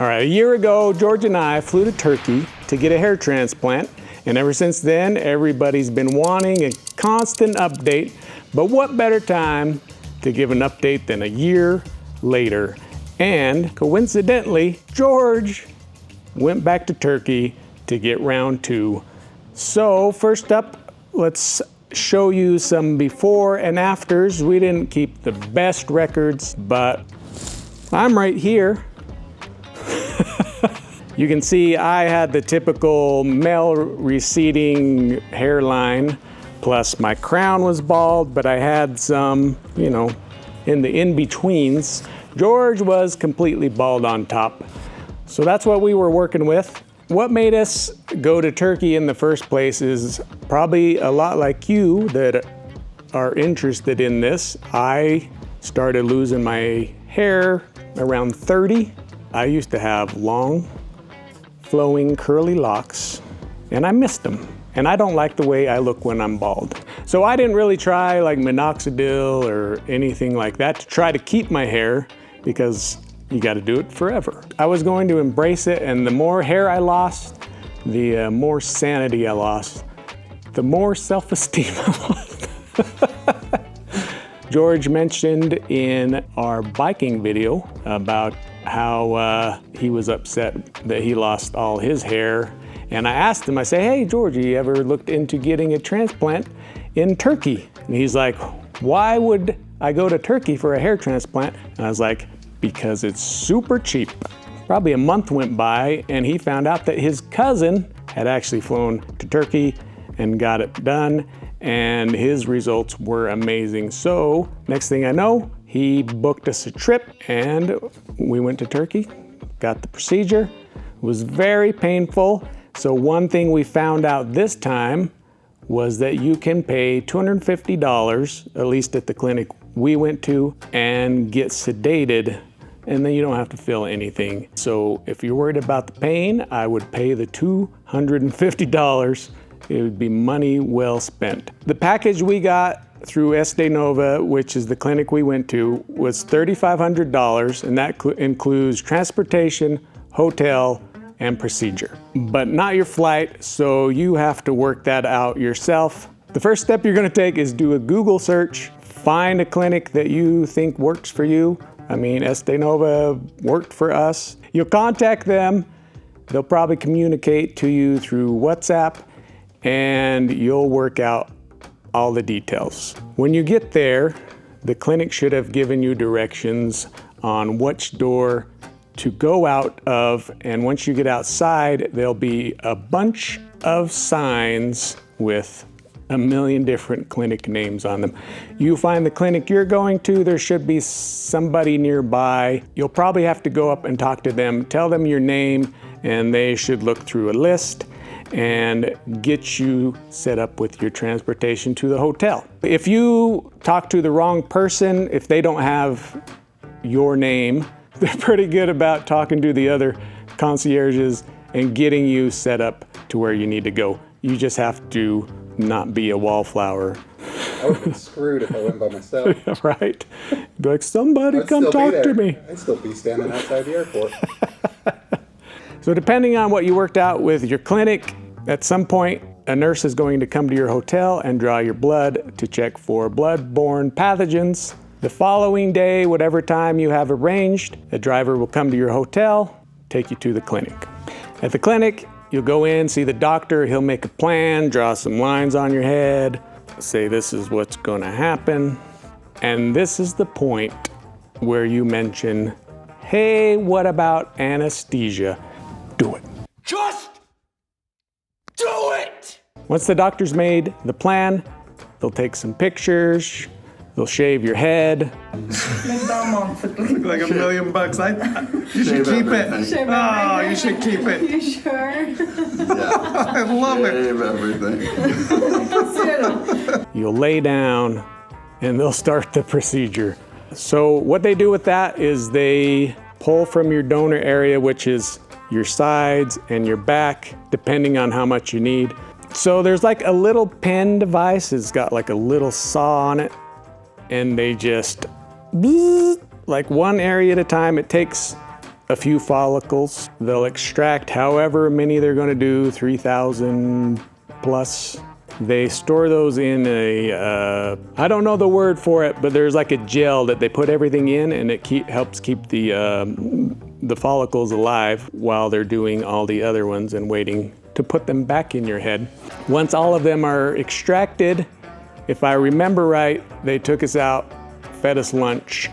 All right, a year ago, George and I flew to Turkey to get a hair transplant. And ever since then, everybody's been wanting a constant update. But what better time to give an update than a year later? And coincidentally, George went back to Turkey to get round 2. So first up, let's show you some before and afters. We didn't keep the best records, but I'm right here. You can see I had the typical male receding hairline, plus my crown was bald, but I had some, in the in-betweens. George was completely bald on top. So that's what we were working with. What made us go to Turkey in the first place is probably a lot like you that are interested in this. I started losing my hair around 30. I used to have long, flowing, curly locks, and I missed them. And I don't like the way I look when I'm bald. So I didn't really try like minoxidil or anything like that to try to keep my hair, because you got to do it forever. I was going to embrace it, and the more hair I lost, the more sanity I lost, the more self-esteem I lost. George mentioned in our biking video about how he was upset that he lost all his hair. And I asked him, I say, hey, George, you ever looked into getting a transplant in Turkey? And he's like, why would I go to Turkey for a hair transplant? And I was like, because it's super cheap. Probably a month went by and he found out that his cousin had actually flown to Turkey and got it done, and his results were amazing. So next thing I know, he booked us a trip and we went to Turkey, got the procedure. It was very painful. So one thing we found out this time was that you can pay $250, at least at the clinic we went to, and get sedated, and then you don't have to feel anything. So if you're worried about the pain, I would pay the $250. It would be money well spent. The package we got through Este Nova, which is the clinic we went to, was $3,500, and that includes transportation, hotel, and procedure. But not your flight, so you have to work that out yourself. The first step you're gonna take is do a Google search, find a clinic that you think works for you. I mean, Este Nova worked for us. You'll contact them, they'll probably communicate to you through WhatsApp, and you'll work out all the details. When you get there, the clinic should have given you directions on which door to go out of, and once you get outside, there'll be a bunch of signs with a million different clinic names on them. You find the clinic you're going to, there should be somebody nearby. You'll probably have to go up and talk to them, tell them your name, and they should look through a list and get you set up with your transportation to the hotel. If you talk to the wrong person, if they don't have your name, they're pretty good about talking to the other concierges and getting you set up to where you need to go. You just have to not be a wallflower. I would be screwed if I went by myself. Right? Be like, somebody come talk to me. I'd still be standing outside the airport. So depending on what you worked out with your clinic, at some point, a nurse is going to come to your hotel and draw your blood to check for blood-borne pathogens. The following day, whatever time you have arranged, a driver will come to your hotel, take you to the clinic. At the clinic, you'll go in, see the doctor, he'll make a plan, draw some lines on your head, say this is what's gonna happen. And this is the point where you mention, hey, what about anesthesia? Do it. Just do it! Once the doctor's made the plan, they'll take some pictures, they'll shave your head. Look Like $1 million. You should keep it. Oh, you should keep it. You sure? I love it. Everything. You'll lay down and they'll start the procedure. So what they do with that is they pull from your donor area, which is your sides and your back, depending on how much you need. So there's like a little pen device. It's got like a little saw on it, and they just, like one area at a time. It takes a few follicles. They'll extract however many they're going to do, 3,000 plus. They store those in a, I don't know the word for it, but there's like a gel that they put everything in, and it helps keep the follicles alive while they're doing all the other ones and waiting to put them back in your head. Once all of them are extracted, if I remember right, they took us out, fed us lunch,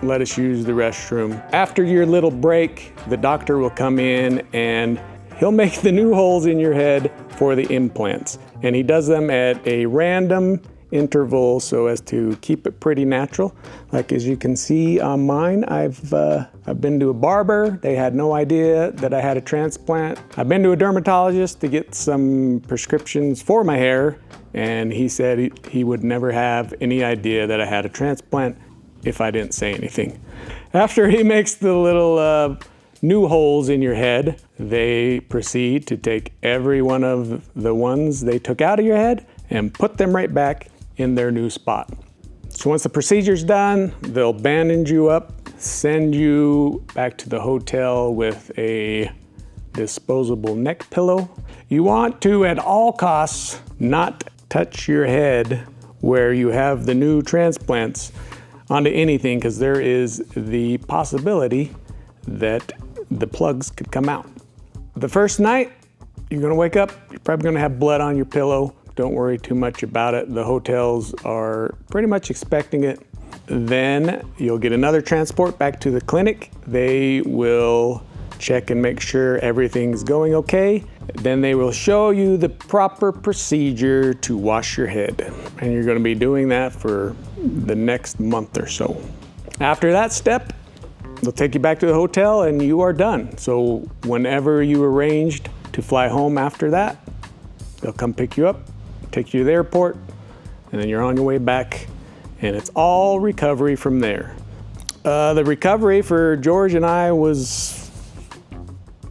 let us use the restroom. After your little break, the doctor will come in and he'll make the new holes in your head for the implants. And he does them at a random interval so as to keep it pretty natural. Like as you can see on mine, I've been to a barber. They had no idea that I had a transplant. I've been to a dermatologist to get some prescriptions for my hair, and he said he would never have any idea that I had a transplant if I didn't say anything. After he makes the little new holes in your head, they proceed to take every one of the ones they took out of your head and put them right back in their new spot. So once the procedure's done, they'll bandage you up, send you back to the hotel with a disposable neck pillow. You want to, at all costs, not touch your head where you have the new transplants onto anything, because there is the possibility that the plugs could come out. The first night, you're gonna wake up, you're probably gonna have blood on your pillow. Don't worry too much about it. The hotels are pretty much expecting it. Then you'll get another transport back to the clinic. They will check and make sure everything's going okay. Then they will show you the proper procedure to wash your head. And you're gonna be doing that for the next month or so. After that step, they'll take you back to the hotel and you are done. So whenever you arranged to fly home after that, they'll come pick you up, take you to the airport, and then you're on your way back, and it's all recovery from there. The recovery for George and I was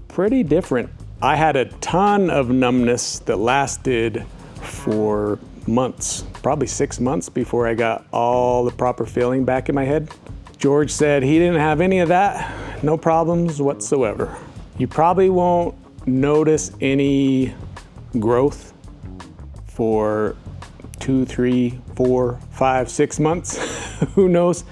pretty different. I had a ton of numbness that lasted for months, probably 6 months before I got all the proper feeling back in my head. George said he didn't have any of that, no problems whatsoever. You probably won't notice any growth for 2, 3, 4, 5, 6 months, who knows?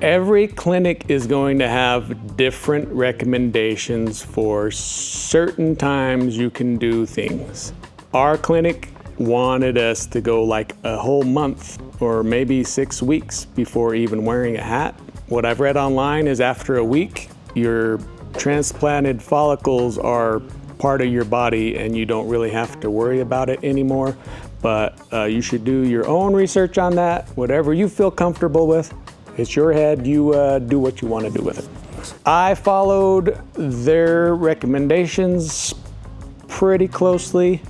Every clinic is going to have different recommendations for certain times you can do things. Our clinic wanted us to go like a whole month or maybe 6 weeks before even wearing a hat. What I've read online is after a week, your transplanted follicles are part of your body and you don't really have to worry about it anymore. But you should do your own research on that. Whatever you feel comfortable with, it's your head. You do what you want to do with it. I followed their recommendations pretty closely.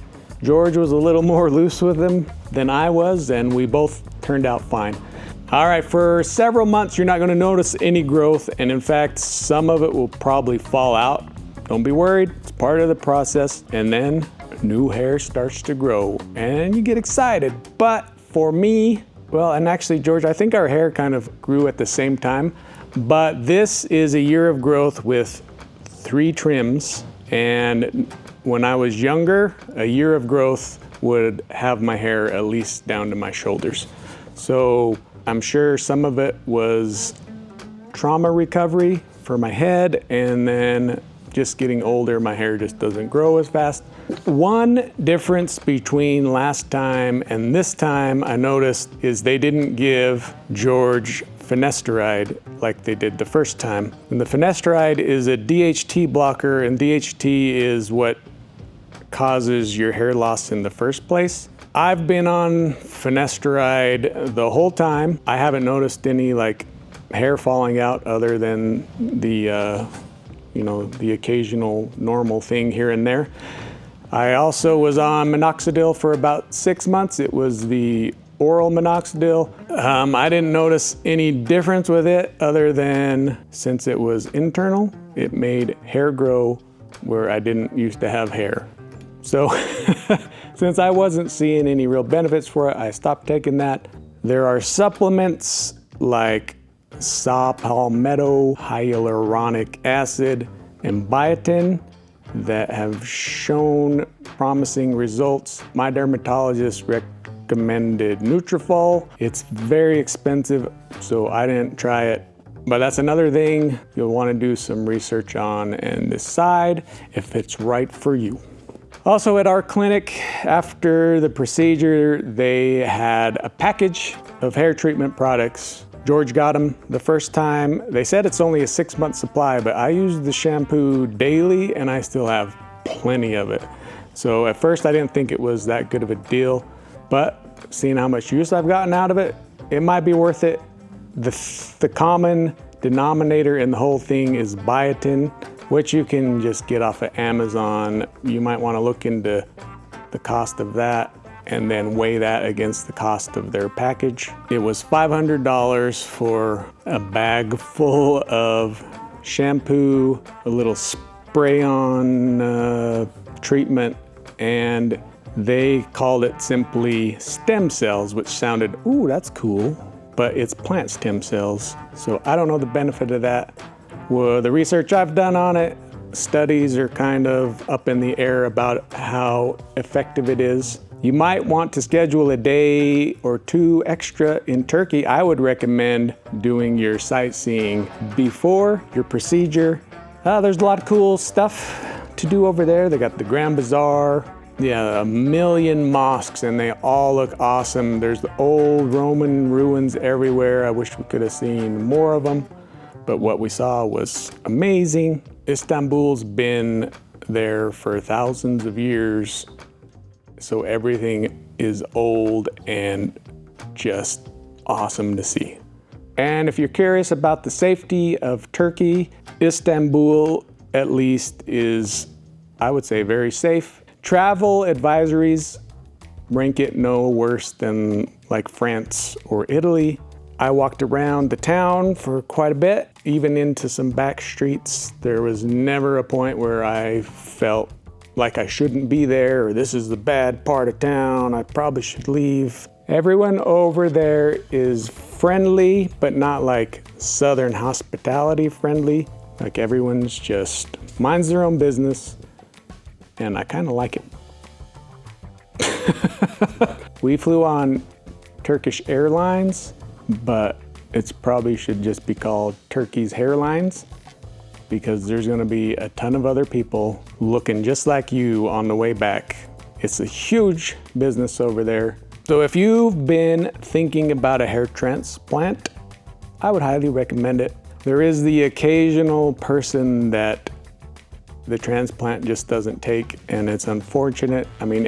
George was a little more loose with them than I was, and we both turned out fine. All right, for several months, you're not going to notice any growth, and in fact, some of it will probably fall out. Don't be worried, it's part of the process, and then new hair starts to grow, and you get excited. But for me, well, and actually, George, I think our hair kind of grew at the same time, but this is a year of growth with 3 trims, and when I was younger, a year of growth would have my hair at least down to my shoulders. So I'm sure some of it was trauma recovery for my head, and then just getting older, my hair just doesn't grow as fast. One difference between last time and this time I noticed is they didn't give George finasteride like they did the first time. And the finasteride is a DHT blocker, and DHT is what causes your hair loss in the first place. I've been on finasteride the whole time. I haven't noticed any like hair falling out other than the the occasional normal thing here and there. I also was on minoxidil for about 6 months. It was the oral minoxidil. I didn't notice any difference with it other than since it was internal, it made hair grow where I didn't used to have hair. So since I wasn't seeing any real benefits for it, I stopped taking that. There are supplements like saw palmetto hyaluronic acid. and biotin that have shown promising results. My dermatologist recommended Nutrafol. It's very expensive, so I didn't try it. But that's another thing you'll want to do some research on and decide if it's right for you. Also at our clinic, after the procedure, they had a package of hair treatment products. George got them the first time. They said it's only a 6-month supply, but I use the shampoo daily and I still have plenty of it. So at first I didn't think it was that good of a deal, but seeing how much use I've gotten out of it, it might be worth it. The common denominator in the whole thing is biotin, which you can just get off of Amazon. You might want to look into the cost of that and then weigh that against the cost of their package. It was $500 for a bag full of shampoo, a little spray-on treatment, and they called it simply stem cells, which sounded, ooh, that's cool, but it's plant stem cells. So I don't know the benefit of that. Well, the research I've done on it, studies are kind of up in the air about how effective it is. You might want to schedule a day or two extra in Turkey. I would recommend doing your sightseeing before your procedure. There's a lot of cool stuff to do over there. They got the Grand Bazaar. Yeah, 1 million mosques, and they all look awesome. There's the old Roman ruins everywhere. I wish we could have seen more of them, but what we saw was amazing. Istanbul's been there for thousands of years, so everything is old and just awesome to see. And if you're curious about the safety of Turkey, Istanbul at least is, I would say, very safe. Travel advisories rank it no worse than like France or Italy. I walked around the town for quite a bit, even into some back streets. There was never a point where I felt like I shouldn't be there, or this is the bad part of town, I probably should leave. Everyone over there is friendly, but not like Southern hospitality friendly. Like everyone's just minds their own business, and I kind of like it. We flew on Turkish Airlines, but it's probably should just be called Turkey's Hairlines, because there's gonna be a ton of other people looking just like you on the way back. It's a huge business over there. So if you've been thinking about a hair transplant, I would highly recommend it. There is the occasional person that the transplant just doesn't take, and it's unfortunate. I mean,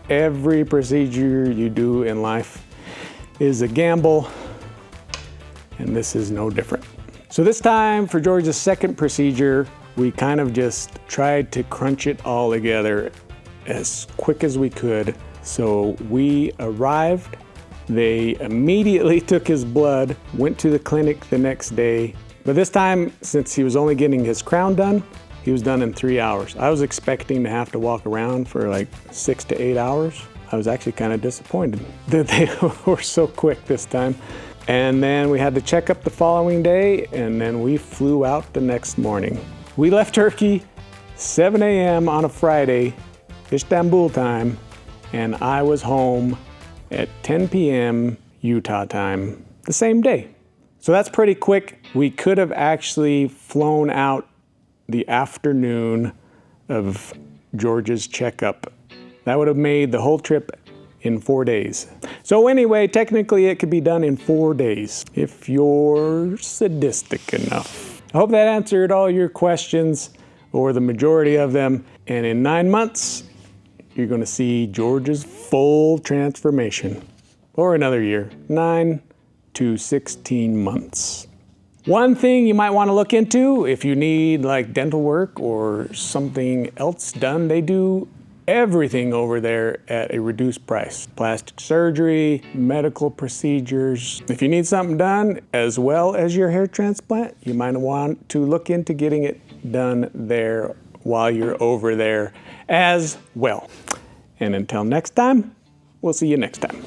every procedure you do in life is a gamble, and this is no different. So this time for George's second procedure, we kind of just tried to crunch it all together as quick as we could. So we arrived, they immediately took his blood, went to the clinic the next day. But this time, since he was only getting his crown done, he was done in 3 hours. I was expecting to have to walk around for like 6 to 8 hours. I was actually kind of disappointed that they were so quick this time. And then we had to check up the following day, and then we flew out the next morning. We left Turkey 7 a.m. on a Friday, Istanbul time, and I was home at 10 p.m. Utah time the same day. So that's pretty quick. We could have actually flown out the afternoon of George's checkup. That would have made the whole trip in 4 days. So anyway, technically it could be done in 4 days if you're sadistic enough. I hope that answered all your questions, or the majority of them. And in 9 months, you're gonna see George's full transformation. Or another year, 9 to 16 months. One thing you might wanna look into if you need like dental work or something else done, they do everything over there at a reduced price. Plastic surgery, medical procedures. If you need something done as well as your hair transplant, you might want to look into getting it done there while you're over there as well. And until next time, we'll see you next time.